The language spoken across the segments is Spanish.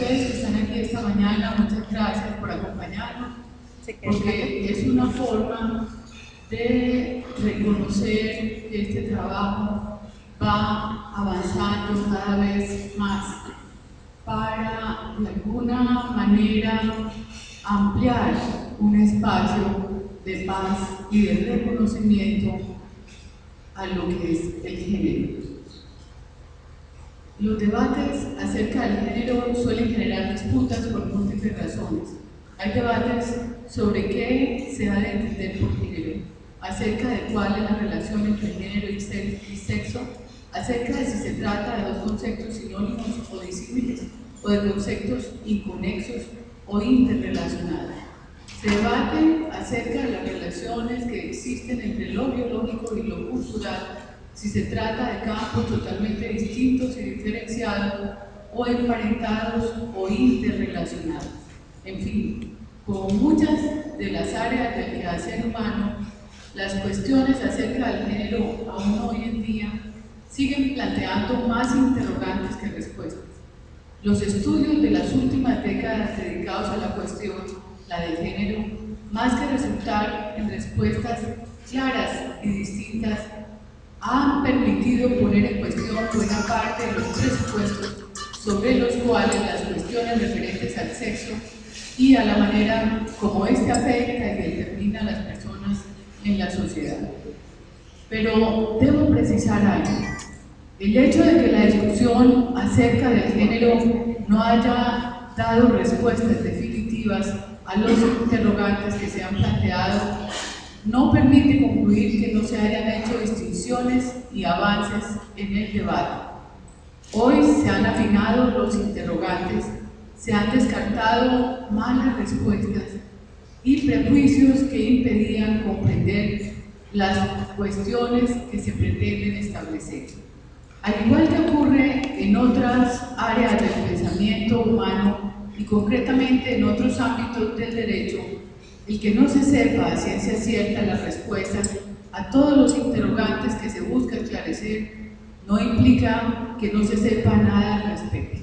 ustedes que están aquí esta mañana, muchas gracias por acompañarnos, porque es una forma de reconocer que este trabajo va avanzando cada vez más para, de alguna manera, ampliar un espacio de paz y de reconocimiento a lo que es el género. Los debates acerca del género suelen generar disputas por múltiples razones. Hay debates sobre qué se ha de entender por género, acerca de cuál es la relación entre género y sexo, acerca de si se trata de dos conceptos sinónimos o disímiles, o de conceptos inconexos o interrelacionados. Se debate acerca de las relaciones que existen entre lo biológico y lo cultural, si se trata de campos totalmente distintos y diferenciados, o emparentados o interrelacionados. En fin, como muchas de las áreas del quehacer humano, las cuestiones acerca del género aún hoy en día siguen planteando más interrogantes que respuestas. Los estudios de las últimas décadas dedicados a la cuestión, la del género, más que resultar en respuestas claras y distintas, han permitido poner en cuestión buena parte de los presupuestos sobre los cuales las cuestiones referentes al sexo y a la manera como éste afecta y determina a las personas en la sociedad. Pero debo precisar algo. El hecho de que la discusión acerca del género no haya dado respuestas definitivas a los interrogantes que se han planteado no permite concluir que no se hayan hecho distinciones y avances en el debate. Hoy se han afinado los interrogantes, se han descartado malas respuestas y prejuicios que impedían comprender las cuestiones que se pretenden establecer. Al igual que ocurre en otras áreas del pensamiento humano y concretamente en otros ámbitos del derecho, el que no se sepa a ciencia cierta las respuestas a todos los interrogantes que se busca esclarecer no implica que no se sepa nada al respecto.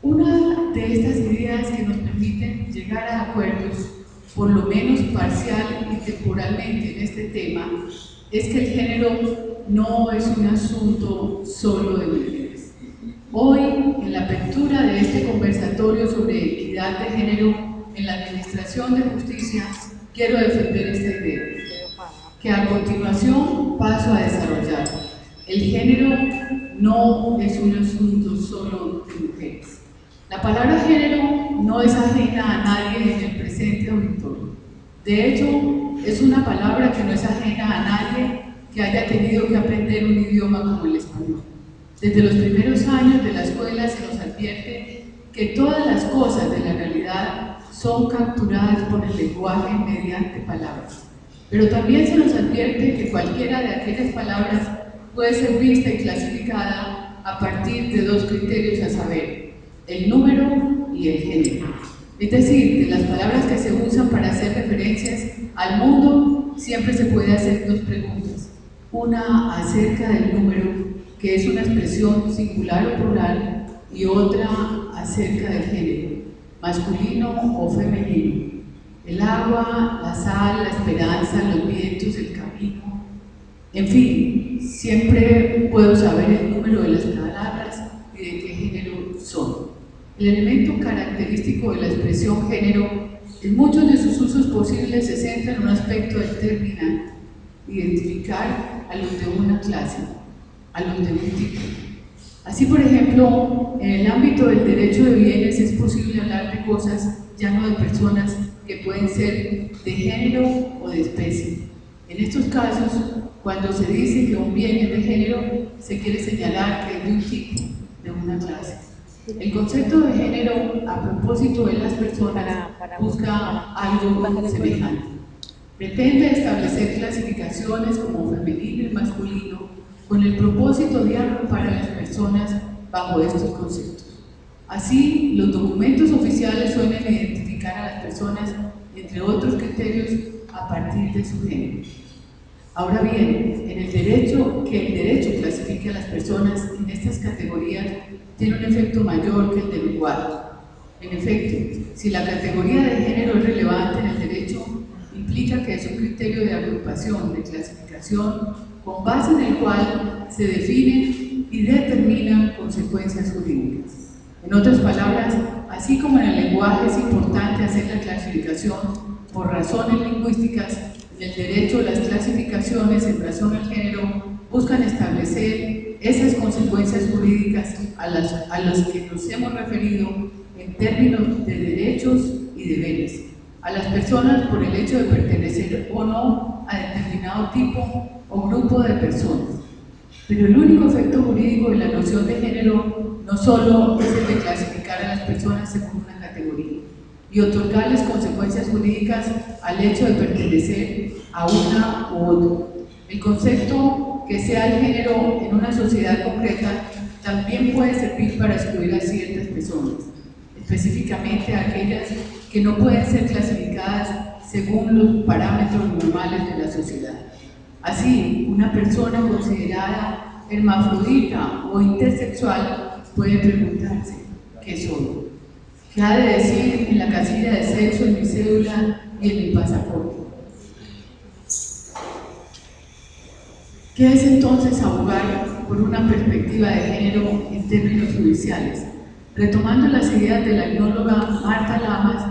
Una de estas ideas que nos permiten llegar a acuerdos, por lo menos parcial y temporalmente en este tema, es que el género no es un asunto solo de mujeres. Hoy, en la apertura de este conversatorio sobre equidad de género en la Administración de Justicia, quiero defender esta idea, que a continuación paso a desarrollar. El género no es un asunto solo de mujeres. La palabra género no es ajena a nadie en el presente auditorio. De hecho, es una palabra que no es ajena a nadie que haya tenido que aprender un idioma como el español. Desde los primeros años de la escuela se nos advierte que todas las cosas de la realidad son capturadas por el lenguaje mediante palabras. Pero también se nos advierte que cualquiera de aquellas palabras puede ser vista y clasificada a partir de dos criterios, a saber, el número y el género. Es decir, de las palabras que se usan para hacer referencias al mundo, siempre se puede hacer dos preguntas. Una acerca del número, que es una expresión singular o plural, y otra acerca del género, masculino o femenino. El agua, la sal, la esperanza, los vientos, el camino. En fin, siempre puedo saber el número de las palabras y de qué género son. El elemento característico de la expresión género, en muchos de sus usos posibles, se centra en un aspecto determinante: identificar a los de una clase, a los de un tipo. Así, por ejemplo, en el ámbito del derecho de bienes es posible hablar de cosas, ya no de personas, que pueden ser de género o de especie. En estos casos, cuando se dice que un bien es de género, se quiere señalar que es de un tipo, de una clase. El concepto de género, a propósito de las personas, busca algo semejante. Pretende establecer clasificaciones como femenino y masculino con el propósito de agrupar a las personas bajo estos conceptos. Así, los documentos oficiales suelen identificar a las personas, entre otros criterios, a partir de su género. Ahora bien, que el derecho clasifique a las personas en estas categorías tiene un efecto mayor que el del lenguaje. En efecto, si la categoría de género es relevante en el derecho, implica que es un criterio de agrupación, de clasificación, con base en el cual se definen y determinan consecuencias jurídicas. En otras palabras, así como en el lenguaje es importante hacer la clasificación por razones lingüísticas, en el derecho las clasificaciones en razón al género buscan establecer esas consecuencias jurídicas a las que nos hemos referido en términos de derechos y deberes a las personas por el hecho de pertenecer o no a determinado tipo o grupo de personas. Pero el único efecto jurídico de la noción de género no solo es el de clasificar a las personas según una categoría y otorgarles consecuencias jurídicas al hecho de pertenecer a una u otra. El concepto que sea el género en una sociedad concreta también puede servir para excluir a ciertas personas, específicamente a aquellas que no pueden ser clasificadas según los parámetros normales de la sociedad. Así, una persona considerada hermafrodita o intersexual puede preguntarse: ¿qué soy? ¿Qué ha de decir en la casilla de sexo en mi cédula y en mi pasaporte? ¿Qué es entonces abogar por una perspectiva de género en términos judiciales? Retomando las ideas de la etnóloga Marta Lamas,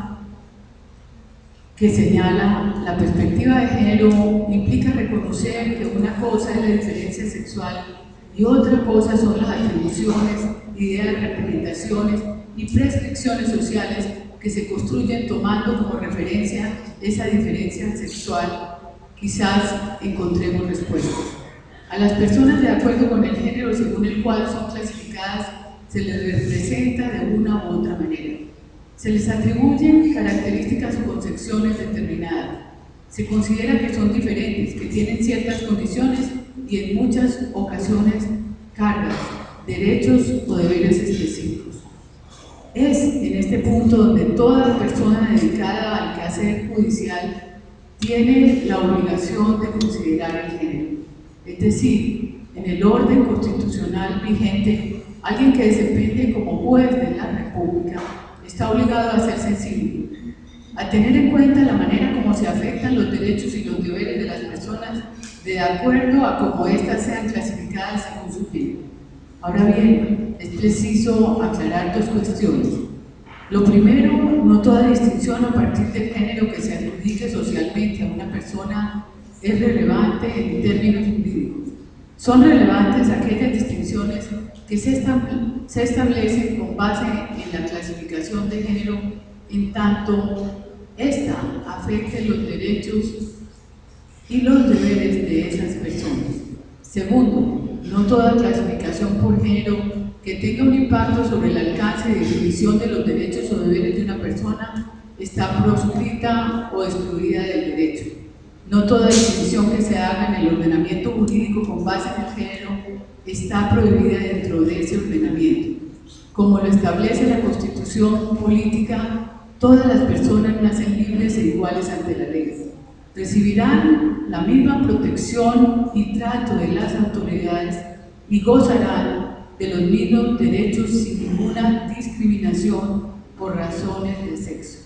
que señala la perspectiva de género implica reconocer que una cosa es la diferencia sexual y otra cosa son las atribuciones, ideas, representaciones y prescripciones sociales que se construyen tomando como referencia esa diferencia sexual. Quizás encontremos respuestas. A las personas de acuerdo con el género según el cual son clasificadas se les representa de una u otra manera. Se les atribuyen características o concepciones determinadas. Se considera que son diferentes, que tienen ciertas condiciones y en muchas ocasiones cargas, derechos o deberes específicos. Es en este punto donde toda persona dedicada al quehacer judicial tiene la obligación de considerar el género. Es decir, en el orden constitucional vigente, alguien que desempeñe como juez de la República está obligado a ser sensible, a tener en cuenta la manera como se afectan los derechos y los deberes de las personas de acuerdo a cómo éstas sean clasificadas según su género. Ahora bien, es preciso aclarar dos cuestiones. Lo primero, no toda distinción a partir del género que se adjudique socialmente a una persona es relevante en términos jurídicos. Son relevantes aquellas distinciones que se establecen con base en la clasificación de género en tanto ésta afecte los derechos y los deberes de esas personas. Segundo, no toda clasificación por género que tenga un impacto sobre el alcance y definición de los derechos o deberes de una persona está proscrita o excluida del derecho. No toda distinción que se haga en el ordenamiento jurídico con base en el género está prohibida dentro de ese ordenamiento. Como lo establece la Constitución política, todas las personas nacen libres e iguales ante la ley. Recibirán la misma protección y trato de las autoridades y gozarán de los mismos derechos sin ninguna discriminación por razones de sexo.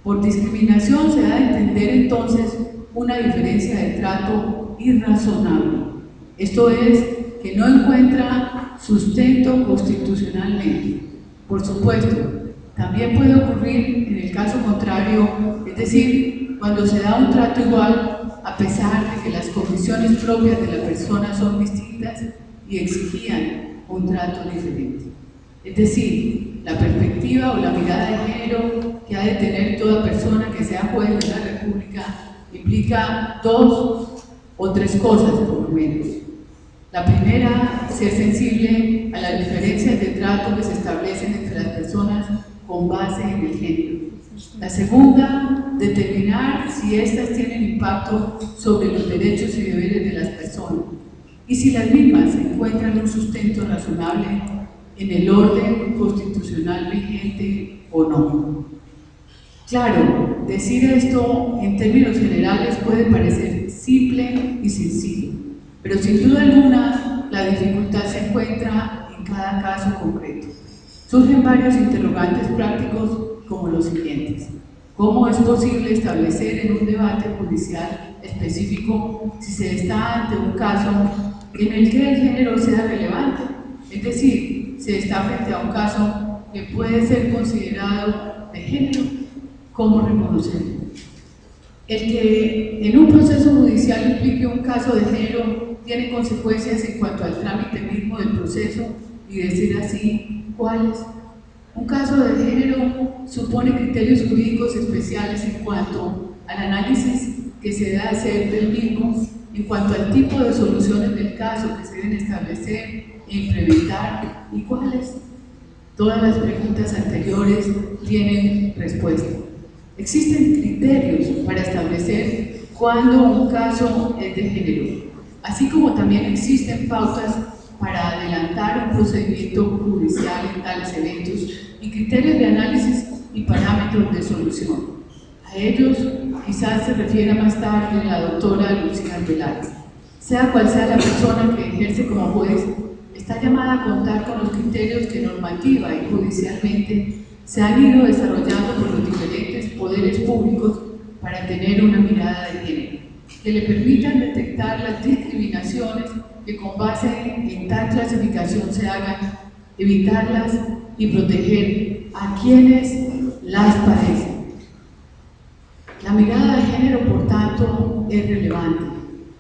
Por discriminación se da a entender entonces una diferencia de trato irrazonable. Esto es, que no encuentra sustento constitucionalmente. Por supuesto, también puede ocurrir en el caso contrario, es decir, cuando se da un trato igual a pesar de que las condiciones propias de la persona son distintas y exigían un trato diferente. Es decir, la perspectiva o la mirada de género que ha de tener toda persona que sea juez de la República implica dos o tres cosas por lo menos. La primera, ser sensible a las diferencias de trato que se establecen entre las personas con base en el género. La segunda, determinar si éstas tienen impacto sobre los derechos y deberes de las personas y si las mismas encuentran un sustento razonable en el orden constitucional vigente o no. Claro, decir esto en términos generales puede parecer simple y sencillo, pero sin duda alguna la dificultad se encuentra en cada caso concreto. Surgen varios interrogantes prácticos como los siguientes. ¿Cómo es posible establecer en un debate judicial específico si se está ante un caso en el que el género sea relevante? Es decir, se está frente a un caso que puede ser considerado de género. ¿Cómo reconocerlo? El que en un proceso judicial implique un caso de género tiene consecuencias en cuanto al trámite mismo del proceso y decir así, ¿cuáles? Un caso de género supone criterios jurídicos especiales en cuanto al análisis que se debe hacer del mismo, en cuanto al tipo de soluciones del caso que se deben establecer e implementar y cuáles. Todas las preguntas anteriores tienen respuesta. Existen criterios para establecer cuándo un caso es de género, así como también existen pautas para adelantar un procedimiento judicial en tales eventos y criterios de análisis y parámetros de solución. A ellos quizás se refiera más tarde la doctora Lucía Velázquez. Sea cual sea la persona que ejerce como juez, está llamada a contar con los criterios que normativa y judicialmente se han ido desarrollando por los diferentes poderes públicos para tener una mirada de género, que le permitan detectar las discriminaciones que con base en tal clasificación se hagan, evitarlas y proteger a quienes las padecen. La mirada de género, por tanto, es relevante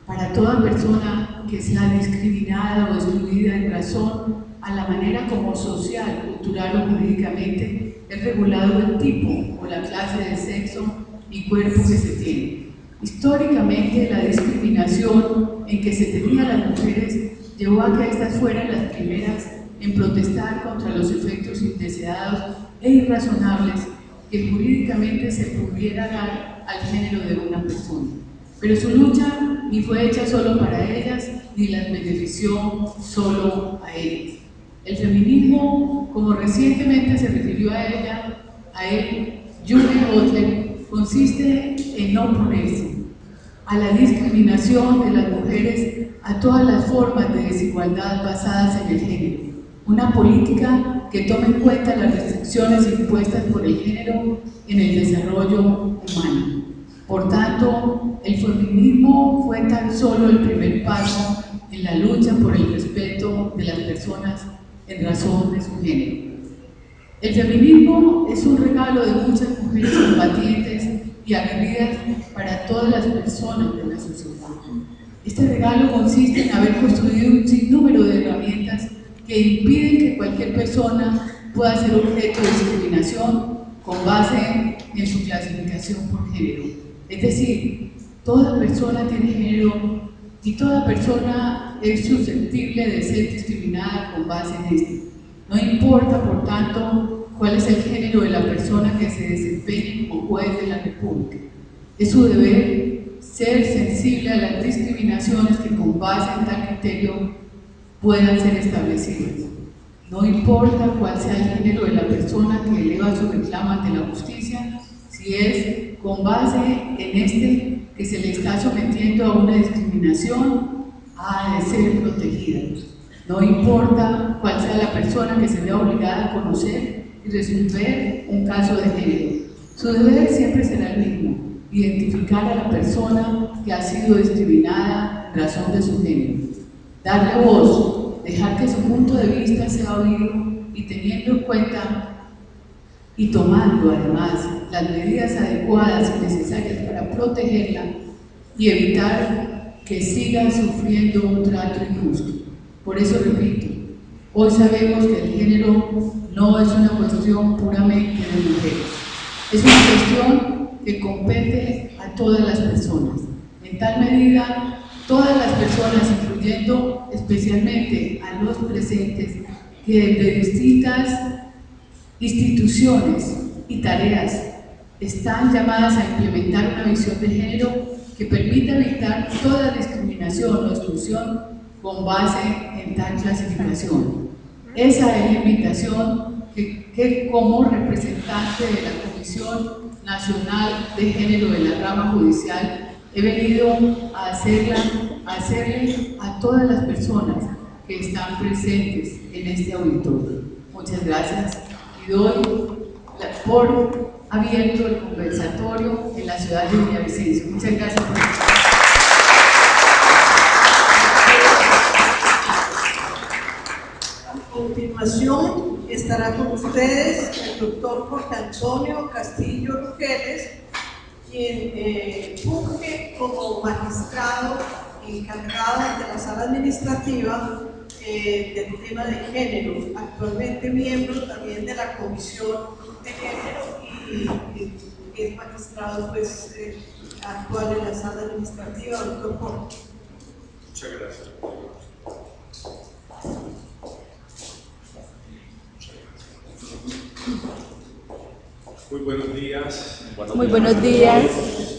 para toda persona que sea discriminada o excluida en razón a la manera como social, cultural o jurídicamente es regulado el tipo o la clase de sexo y cuerpo que se tiene. Históricamente, la discriminación en que se tenía a las mujeres llevó a que éstas fueran las primeras en protestar contra los efectos indeseados e irrazonables que jurídicamente se pudiera dar al género de una persona. Pero su lucha ni fue hecha solo para ellas, ni las benefició solo a ellas. El feminismo, como recientemente se refirió a él, Judith Butler, consiste en no oponerse a la discriminación de las mujeres, a todas las formas de desigualdad basadas en el género. Una política que tome en cuenta las restricciones impuestas por el género en el desarrollo humano. Por tanto, el feminismo fue tan solo el primer paso en la lucha por el respeto de las personas en razón de su género. El feminismo es un regalo de muchas mujeres combatientes y aguerridas para todas las personas de la sociedad. Este regalo consiste en haber construido un sinnúmero de herramientas que impiden que cualquier persona pueda ser objeto de discriminación con base en su clasificación por género. Es decir, toda persona tiene género y toda persona es susceptible de ser discriminada con base en este. No importa, por tanto, cuál es el género de la persona que se desempeñe como juez de la República. Es su deber ser sensible a las discriminaciones que con base en tal criterio puedan ser establecidas. No importa cuál sea el género de la persona que eleva su reclamo ante la justicia, si es con base en este que se le está sometiendo a una discriminación, ha de ser protegida. No importa cuál sea la persona que se vea obligada a conocer y resolver un caso de género. Su deber siempre será el mismo: identificar a la persona que ha sido discriminada en razón de su género, darle voz, dejar que su punto de vista sea oído y teniendo en cuenta y tomando además las medidas adecuadas y necesarias para protegerla y evitar que siga sufriendo un trato injusto. Por eso repito, hoy sabemos que el género no es una cuestión puramente de mujeres, es una cuestión que compete a todas las personas. En tal medida, todas las personas, incluyendo especialmente a los presentes, que desde distintas instituciones y tareas están llamadas a implementar una visión de género que permita evitar toda discriminación o exclusión con base en tal clasificación. Esa es la invitación que como representante de la Comisión Nacional de Género de la Rama Judicial He venido a hacerle a todas las personas que están presentes en este auditorio. Muchas gracias y doy por abierto el conversatorio en la ciudad de Villavicencio. Muchas gracias por A continuación estará con ustedes el doctor Jorge Antonio Castillo Rugeles, quien funge como magistrado encargado de la sala administrativa del tema de género, actualmente miembro también de la comisión de género y es magistrado pues, actual en la sala administrativa, doctor Jorge. Muchas gracias. Muy buenos días. Muy buenos días.